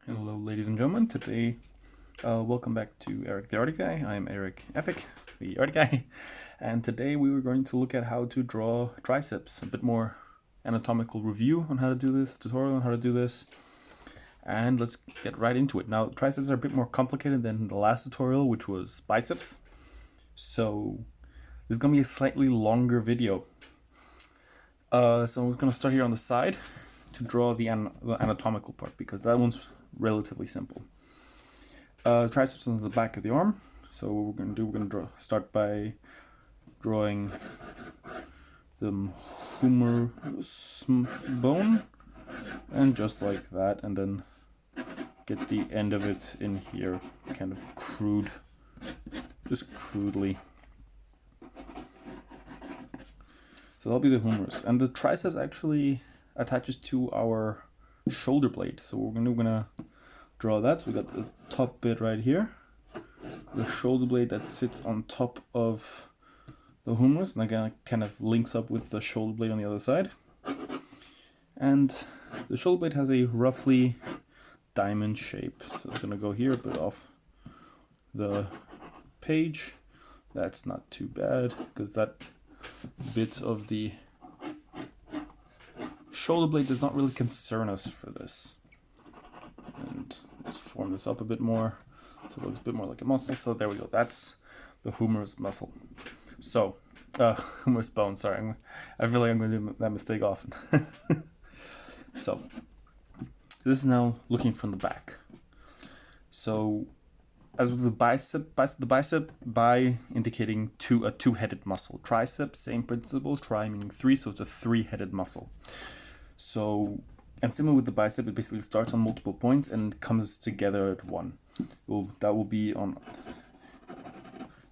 Hello, ladies and gentlemen. Today, welcome back to Eric the Art Guy. I'm Eric Epic, the Art Guy, and today we were going to look at how to draw triceps. A bit more anatomical review on how to do this, tutorial on how to do this, and let's get right into it. Now, triceps are a bit more complicated than the last tutorial, which was biceps. So this is gonna be a slightly longer video. So we're gonna start here on the side to draw the anatomical part, because that one's relatively simple. Triceps on the back of the arm. So what we're going to do, we're going to start by drawing the humerus bone, and just like that, and then get the end of it in here, kind of just crudely. So that'll be the humerus, and the triceps actually attaches to our shoulder blade. So we're gonna draw that. So we got the top bit right here, the shoulder blade that sits on top of the humerus, and again kind of links up with the shoulder blade on the other side. And the shoulder blade has a roughly diamond shape. So it's gonna go here, a bit off the page. That's not too bad, because that bit of the shoulder blade does not really concern us for this. And let's form this up a bit more so it looks a bit more like a muscle. So there we go. That's the humerus muscle. So humerus bone. Sorry, I feel like I'm going to do that mistake often. So this is now looking from the back. So as with the bicep, bi indicating a two-headed muscle. Tricep, same principle. Tri meaning three, so it's a three-headed muscle. So, and similar with the bicep, it basically starts on multiple points and comes together at one. That will be on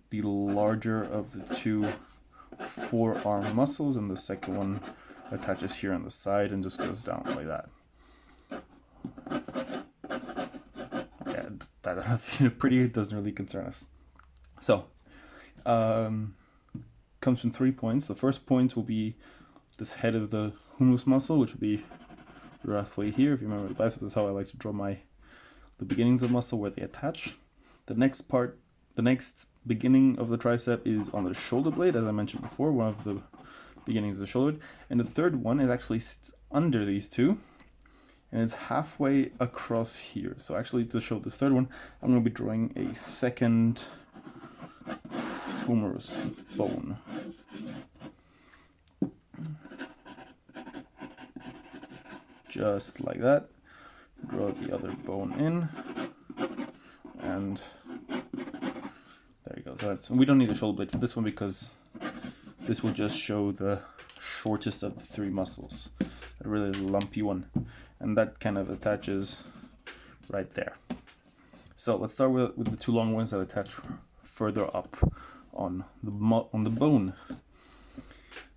the larger of the two forearm muscles, and the second one attaches here on the side and just goes down like that. Yeah, that doesn't pretty. It doesn't really concern us. So, comes from 3 points. The first point will be this head of the humerus muscle, which will be roughly here. If you remember the biceps, is how I like to draw the beginnings of muscle where they attach. The next beginning of the tricep is on the shoulder blade, as I mentioned before, one of the beginnings of the shoulder. And the third one actually sits under these two, and it's halfway across here. So actually, to show this third one, I'm going to be drawing a second humerus bone. Just like that. Draw the other bone in, and there you go. So we don't need the shoulder blade for this one, because this will just show the shortest of the three muscles, a really lumpy one, and that kind of attaches right there. So let's start with the two long ones that attach further up on the bone.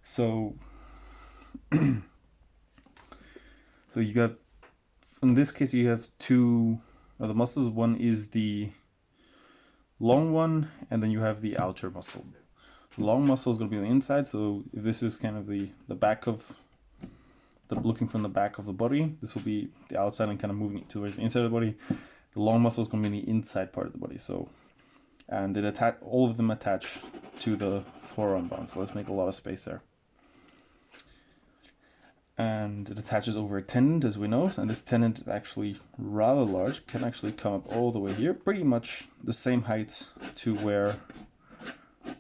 So so you got, in this case, you have two of the muscles. One is the long one, and then you have the outer muscle. The long muscle is going to be on the inside. So if this is kind of the back of looking from the back of the body, this will be the outside and kind of moving towards the inside of the body. The long muscle is going to be in the inside part of the body. So, and all of them attach to the forearm bone. So let's make a lot of space there. And it attaches over a tendon, as we know, and this tendon is actually rather large, can actually come up all the way here, pretty much the same height to where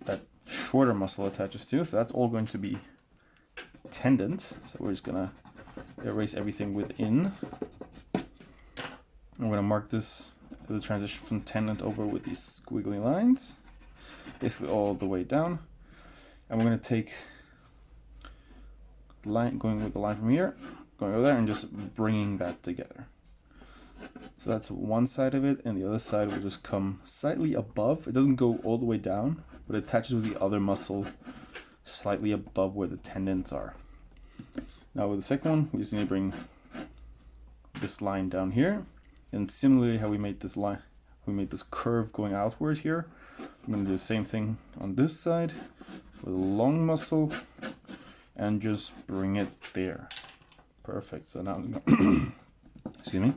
that shorter muscle attaches to. So that's all going to be tendon. So we're just gonna erase everything within. I'm gonna mark this, the transition from tendon over with these squiggly lines, basically all the way down. And we're gonna take line, going with the line from here, going over there, and just bringing that together. So that's one side of it, and the other side will just come slightly above. It doesn't go all the way down, but it attaches with the other muscle slightly above where the tendons are. Now with the second one, we just need to bring this line down here, and similarly how we made this line, we made this curve going outward here. I'm going to do the same thing on this side for the long muscle, and just bring it there. Perfect. So now, excuse me.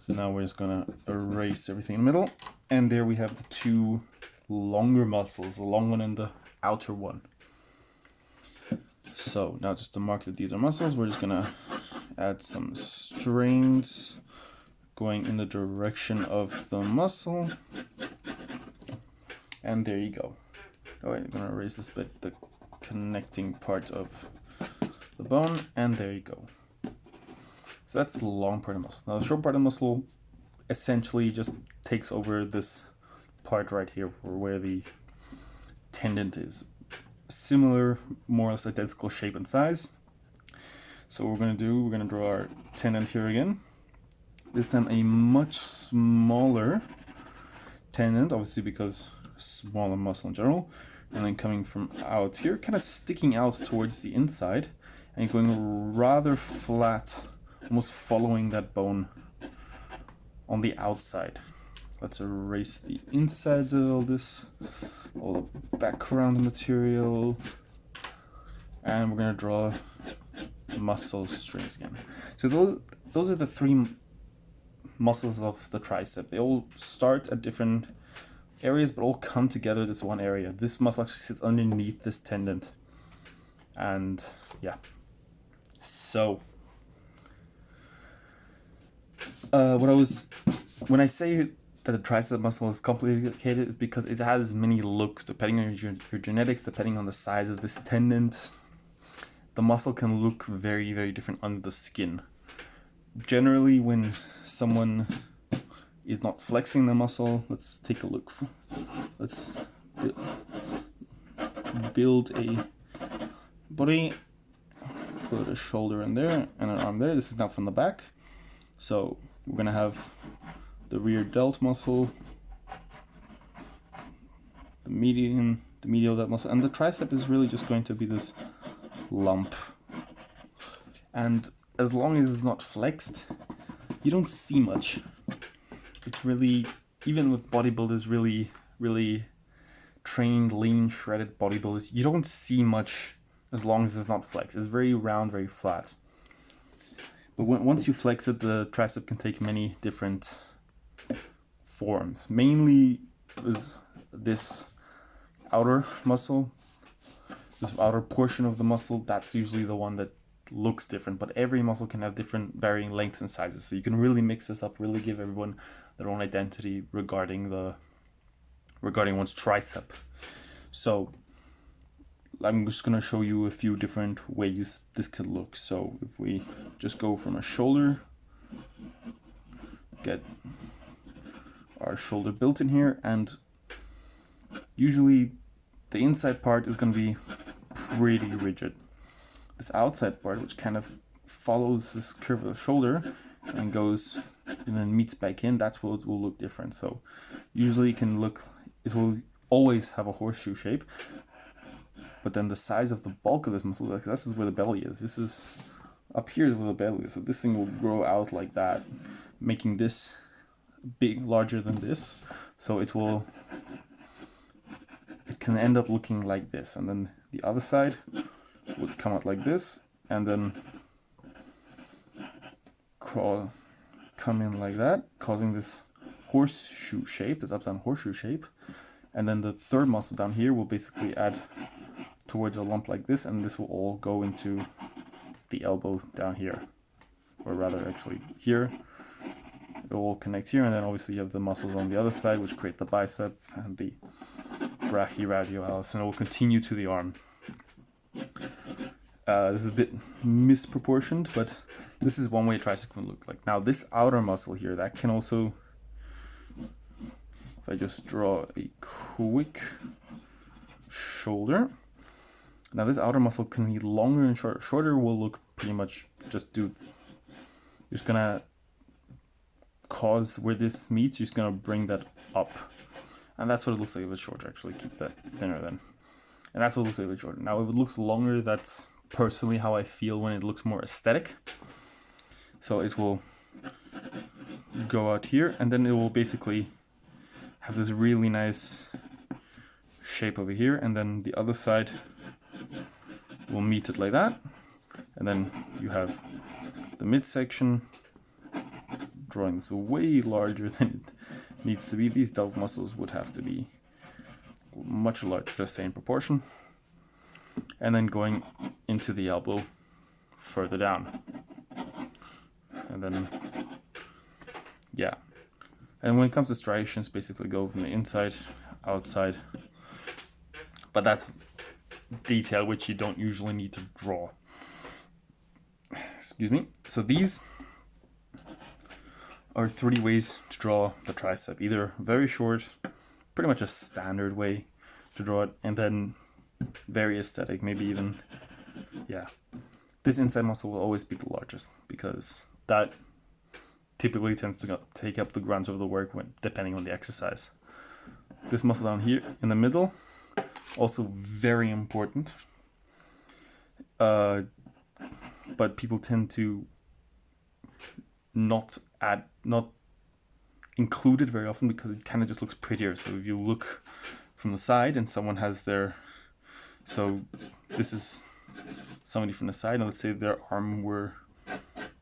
So now we're just gonna erase everything in the middle, and there we have the two longer muscles, the long one and the outer one. So now just to mark that these are muscles, we're just gonna add some strings going in the direction of the muscle. And there you go. Oh wait, I'm gonna erase this bit, the connecting part of the bone, and there you go. So that's the long part of the muscle. Now the short part of the muscle essentially just takes over this part right here for where the tendon is. Similar, more or less identical shape and size. So what we're gonna do, we're gonna draw our tendon here again. This time a much smaller tendon, obviously because smaller muscle in general. And then coming from out here, kind of sticking out towards the inside and going rather flat, almost following that bone on the outside. Let's erase the insides of all this, all the background material, and we're gonna draw muscle strings again. So those are the three muscles of the tricep. They all start at different areas, but all come together this one area. This muscle actually sits underneath this tendon. And yeah, so when I say that the tricep muscle is complicated, is because it has many looks depending on your genetics, depending on the size of this tendon. The muscle can look very, very different under the skin. Generally, when someone is not flexing the muscle, let's take a look. Let's build a body, put a shoulder in there and an arm there. This is now from the back. So we're gonna have the rear delt muscle, the medial delt muscle, and the tricep is really just going to be this lump. And as long as it's not flexed, you don't see much. It's really, even with bodybuilders, really trained, lean, shredded bodybuilders, you don't see much as long as it's not flexed. It's very round, very flat. But once you flex it, the tricep can take many different forms. Mainly is this outer muscle, this outer portion of the muscle, that's usually the one that looks different, but every muscle can have different varying lengths and sizes. So you can really mix this up, really give everyone their own identity regarding one's tricep. So I'm just going to show you a few different ways this could look. So if we just go from a shoulder, get our shoulder built in here, and usually the inside part is going to be pretty rigid. This outside part, which kind of follows this curve of the shoulder and goes and then meets back in, that's what will look different. So usually it will always have a horseshoe shape, but then the size of the bulk of this muscle, like this is where the belly is. This is up here is where the belly is. So this thing will grow out like that, making this larger than this. So it can end up looking like this, and then the other side would come out like this, and then come in like that, causing this horseshoe shape, this upside down horseshoe shape. And then the third muscle down here will basically add towards a lump like this, and this will all go into the elbow down here, or rather actually here. It will all connect here, and then obviously you have the muscles on the other side which create the bicep and the brachyradialis, and it will continue to the arm. This is a bit misproportioned, but this is one way a tricep can look like. Now this outer muscle here, that can also, if I just draw a quick shoulder, now this outer muscle can be longer and shorter. Shorter will look pretty much just gonna cause where this meets, you're just gonna bring that up. And that's what it looks like if it's shorter. Actually, keep that thinner then. And that's what it looks like if it's shorter. Now if it looks longer, that's personally how I feel when it looks more aesthetic. So it will go out here, and then it will basically have this really nice shape over here, and then the other side will meet it like that, and then you have the midsection drawing this way larger than it needs to be. These delt muscles would have to be much larger to stay in proportion. And then going into the elbow further down. And then, yeah. And when it comes to striations, basically go from the inside, outside. But that's detail which you don't usually need to draw. Excuse me. So these are 3 ways to draw the tricep. Either very short, pretty much a standard way to draw it, and then very aesthetic, maybe even, yeah. This inside muscle will always be the largest because that typically tends to take up the grunt of the work when, depending on the exercise. This muscle down here in the middle, also very important. But people tend to not include it very often because it kind of just looks prettier. So if you look from the side and someone has their, so this is somebody from the side, and let's say their arm were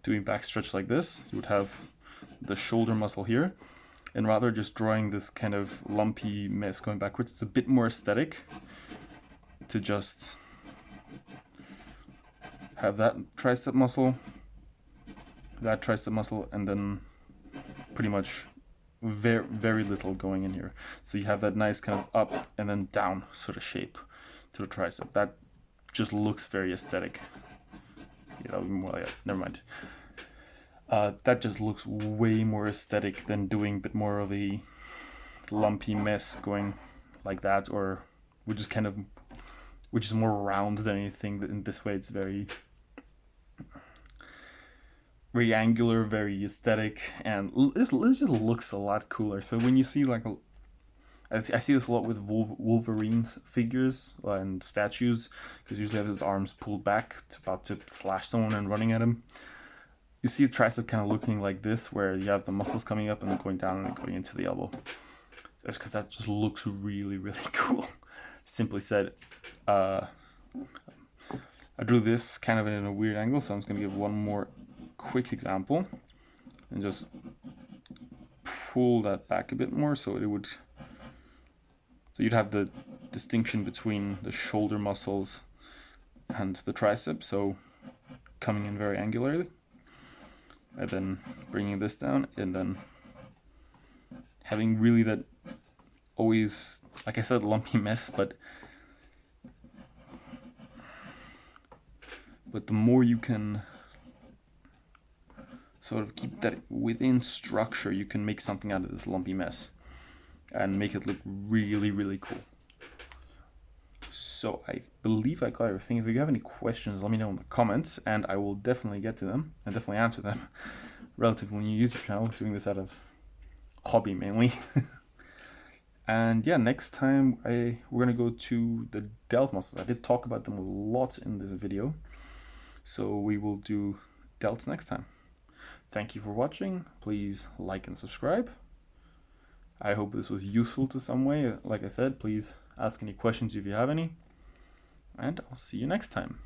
doing back stretch like this, you would have the shoulder muscle here, and rather just drawing this kind of lumpy mess going backwards, it's a bit more aesthetic to just have that tricep muscle, and then pretty much very little going in here. So you have that nice kind of up and then down sort of shape to the tricep. That just looks very aesthetic. You know, well, yeah, never mind. That just looks way more aesthetic than doing a bit more of a lumpy mess going like that, or which is more round than anything. In this way, it's very angular, very aesthetic, and it just looks a lot cooler. So when you see like I see this a lot with Wolverine's figures and statues, because usually have his arms pulled back, about to slash someone and running at him. You see the tricep kind of looking like this, where you have the muscles coming up and then going down and then going into the elbow. That's because that just looks really cool. Simply said, I drew this kind of in a weird angle, so I'm just going to give one more quick example and just pull that back a bit more so it would. So you'd have the distinction between the shoulder muscles and the tricep, so coming in very angularly, and then bringing this down, and then having really that always, like I said, lumpy mess, but the more you can sort of keep that within structure, you can make something out of this lumpy mess and make it look really cool. So I believe I got everything. If you have any questions, let me know in the comments, and I will definitely get to them and definitely answer them. Relatively new YouTube channel, doing this out of hobby mainly. And yeah, next time we're gonna go to the delt muscles. I did talk about them a lot in this video, so we will do delts next time. Thank you for watching. Please like and subscribe. I hope this was useful to some way. Like I said, please ask any questions if you have any, and I'll see you next time.